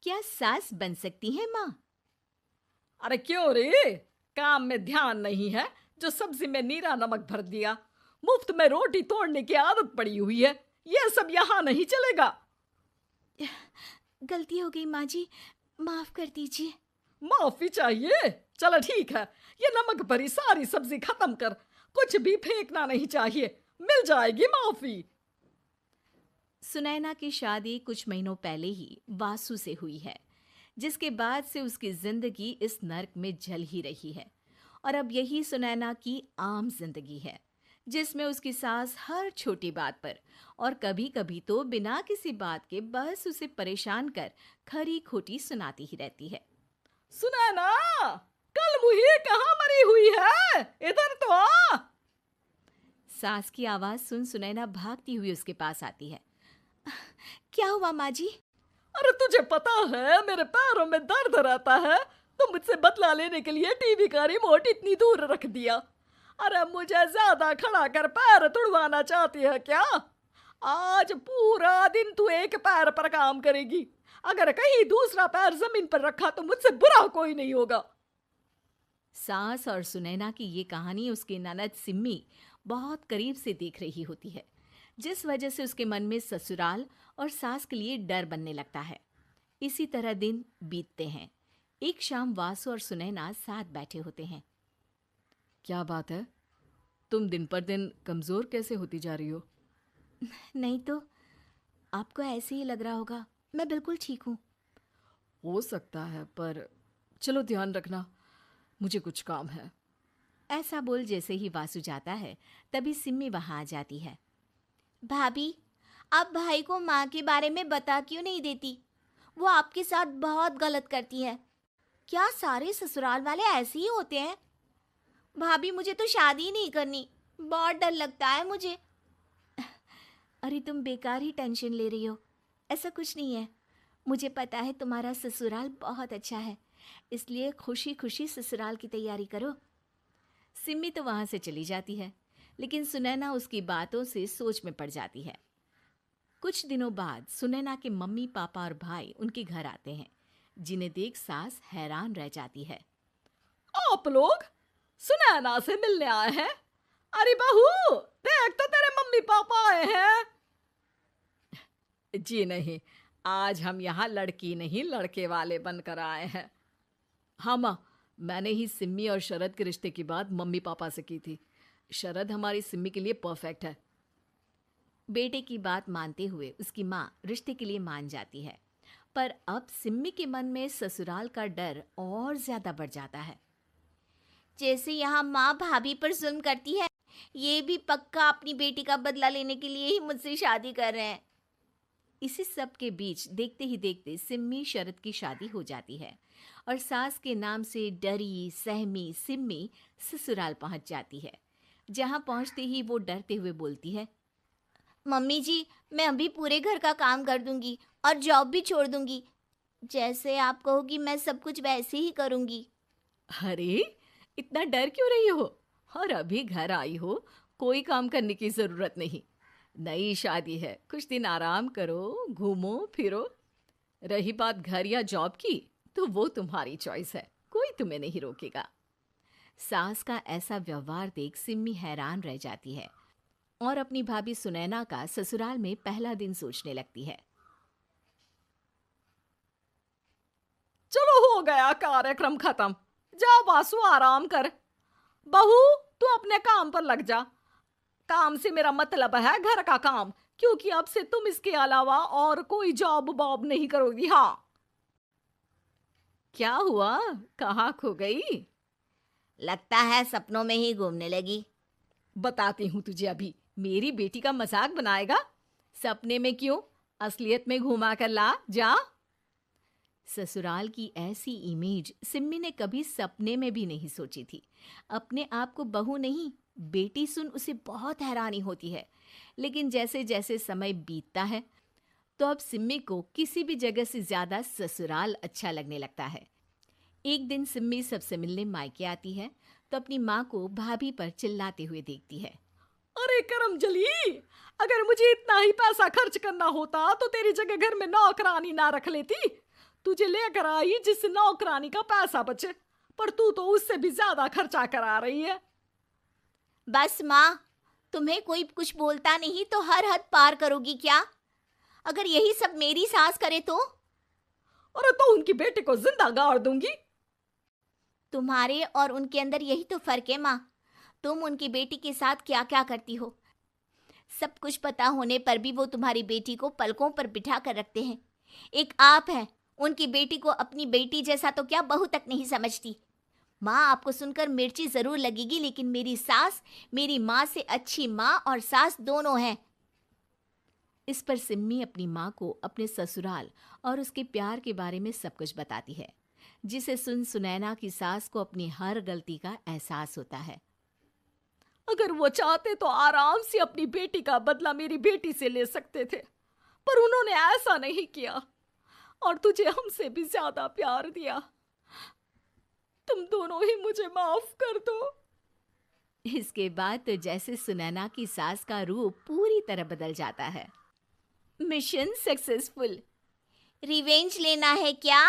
क्या सास बन सकती है माँ? अरे क्यों रे, काम में ध्यान नहीं है जो सब्जी में नीरा नमक भर दिया। मुफ्त में रोटी तोड़ने की आदत पड़ी हुई है। यह सब यहाँ नहीं चलेगा। गलती हो गई माँ जी, माफ कर दीजिए। माफी चाहिए? चलो ठीक है, ये नमक भरी सारी सब्जी खत्म कर। कुछ भी फेंकना नहीं चाहिए, मिल जाएगी माफी। सुनैना की शादी कुछ महीनों पहले ही वासु से हुई है, जिसके बाद से उसकी जिंदगी इस नर्क में जल ही रही है। और अब यही सुनैना की आम जिंदगी है, जिसमें उसकी सास हर छोटी बात पर और कभी कभी तो बिना किसी बात के बस उसे परेशान कर खरी खोटी सुनाती ही रहती है। सुनैना, कल मुही कहाँ मरी हुई है? इधर तो आ। सास की आवाज सुन सुनैना भागती हुई उसके पास आती है। क्या हुआ माँ जी? अरे तुझे पता है मेरे पैरों में दर्द रहता है, तो मुझसे बदला लेने के लिए टीवी का रिमोट इतनी दूर रख दिया। अरे मुझे ज्यादा खड़ा कर पैर तुड़वाना चाहती है क्या? आज पूरा दिन तू एक पैर पर काम करेगी। अगर कहीं दूसरा पैर जमीन पर रखा तो मुझसे बुरा कोई नहीं होगा। सास और सुनैना की ये कहानी उसकी ननद सिम्मी बहुत करीब से देख रही होती है, जिस वजह से उसके मन में ससुराल और सास के लिए डर बनने लगता है। इसी तरह दिन बीतते हैं। एक शाम वासु और सुनैना साथ बैठे होते हैं। क्या बात है, तुम दिन पर दिन कमजोर कैसे होती जा रही हो? नहीं तो, आपको ऐसे ही लग रहा होगा, मैं बिल्कुल ठीक हूँ। हो सकता है, पर चलो ध्यान रखना, मुझे कुछ काम है। ऐसा बोल जैसे ही वासु जाता है, तभी सिम्मी वहां आ जाती है। भाभी, आप भाई को माँ के बारे में बता क्यों नहीं देती? वो आपके साथ बहुत गलत करती है। क्या सारे ससुराल वाले ऐसे ही होते हैं? भाभी, मुझे तो शादी ही नहीं करनी, बहुत डर लगता है मुझे। अरे तुम बेकार ही टेंशन ले रही हो, ऐसा कुछ नहीं है। मुझे पता है तुम्हारा ससुराल बहुत अच्छा है, इसलिए खुशी खुशी ससुराल की तैयारी करो। सिम्मी तो वहां से चली जाती है, लेकिन सुनैना उसकी बातों से सोच में पड़ जाती है। कुछ दिनों बाद सुनैना के मम्मी पापा और भाई उनके घर आते हैं, जिन्हें देख सास हैरान रह जाती है। आप लोग सुनैना से मिलने आए हैं? अरे बहू, देख तो तेरे मम्मी पापा आए हैं। जी नहीं, आज हम यहाँ लड़की नहीं लड़के वाले बनकर आए हैं। हाँ माँ, मैंने ही सिम्मी और शरद के रिश्ते की बात मम्मी पापा से की थी। शरद हमारी सिम्मी के लिए परफेक्ट है। बेटे की बात मानते हुए उसकी माँ रिश्ते के लिए मान जाती है, पर अब सिम्मी के मन में ससुराल का डर और ज्यादा बढ़ जाता है। जैसे यहाँ माँ भाभी पर जुल्म करती है, ये भी पक्का अपनी बेटी का बदला लेने के लिए ही मुझसे शादी कर रहे हैं। इसी सब के बीच देखते ही देखते सिम्मी शरद की शादी हो जाती है और सास के नाम से डरी सहमी सिम्मी ससुराल पहुंच जाती है। जहां पहुंचते ही वो डरते हुए बोलती है, मम्मी जी, मैं अभी पूरे घर का काम कर दूंगी और जॉब भी छोड़ दूंगी। जैसे आप कहोगी मैं सब कुछ वैसे ही करूंगी। अरे, इतना डर क्यों रही हो? और अभी घर आई हो, कोई काम करने की जरूरत नहीं। नई शादी है, कुछ दिन आराम करो, घूमो फिरो। रही बात घर या जॉब की, तो वो तुम्हारी चॉइस है, कोई तुम्हें नहीं रोकेगा। सास का ऐसा व्यवहार देख सिम्मी हैरान रह जाती है और अपनी भाभी सुनैना का ससुराल में पहला दिन सोचने लगती है। चलो हो गया कार्यक्रम खत्म, जा वासु आराम कर। बहू, तू अपने काम पर लग जा। काम से मेरा मतलब है घर का काम, क्योंकि अब से तुम इसके अलावा और कोई जॉब बॉब नहीं करोगी। हाँ। क्या हुआ, कहाँ खो गई? लगता है सपनों में ही घूमने लगी। बताती हूँ तुझे अभी। मेरी बेटी का मजाक बनाएगा? सपने में क्यों, असलियत में घुमा कर ला, जा। ससुराल की ऐसी इमेज सिम्मी ने कभी सपने में भी नहीं सोची थी। अपने आप को बहू नहीं, बेटी सुन उसे बहुत हैरानी होती है। लेकिन जैसे जैसे समय बीतता है, तो अब सिम्मी को किसी भी जगह से ज्यादा ससुराल अच्छा लगने लगता है। एक दिन सिम्मी सबसे मिलने मायके आती है, तो अपनी माँ को भाभी पर चिल्लाते हुए देखती है। अरे करमजली, अगर मुझे इतना ही पैसा खर्च करना होता तो तेरी जगह घर में नौकरानी ना रख लेती। तुझे लेकर आई जिस नौकरानी का पैसा बचे, पर तू तो उससे भी ज्यादा खर्चा करा रही है। बस माँ, तुम्हें कोई कुछ बोलता नहीं तो हर हद पार करोगी क्या? अगर यही सब मेरी सास करे तो? और तो उनकी बेटी को जिंदा गाड़ दूंगी। तुम्हारे और उनके अंदर यही तो फर्क है माँ। तुम उनकी बेटी के साथ क्या क्या करती हो, सब कुछ पता होने पर भी वो तुम्हारी बेटी को पलकों पर बिठा कर रखते हैं। एक आप है, उनकी बेटी को अपनी बेटी जैसा तो क्या बहू तक नहीं समझती। माँ, आपको सुनकर मिर्ची जरूर लगेगी, लेकिन मेरी सास मेरी माँ से अच्छी माँ और सास दोनों हैं। इस पर सिम्मी अपनी माँ को अपने ससुराल और उसके प्यार के बारे में सब कुछ बताती है, जिसे सुन सुनैना की सास को अपनी हर गलती का एहसास होता है। अगर वो चाहते तो आराम से अपनी बेटी का बदला मेरी बेटी से ले सकते थे, पर उन्होंने ऐसा नहीं किया और तुझे हमसे भी ज्यादा प्यार दिया। तुम दोनों ही मुझे माफ कर दो। इसके बाद तो जैसे सुनैना की सास का रूप पूरी तरह बदल जाता है। Mission successful. रिवेंज लेना है क्या?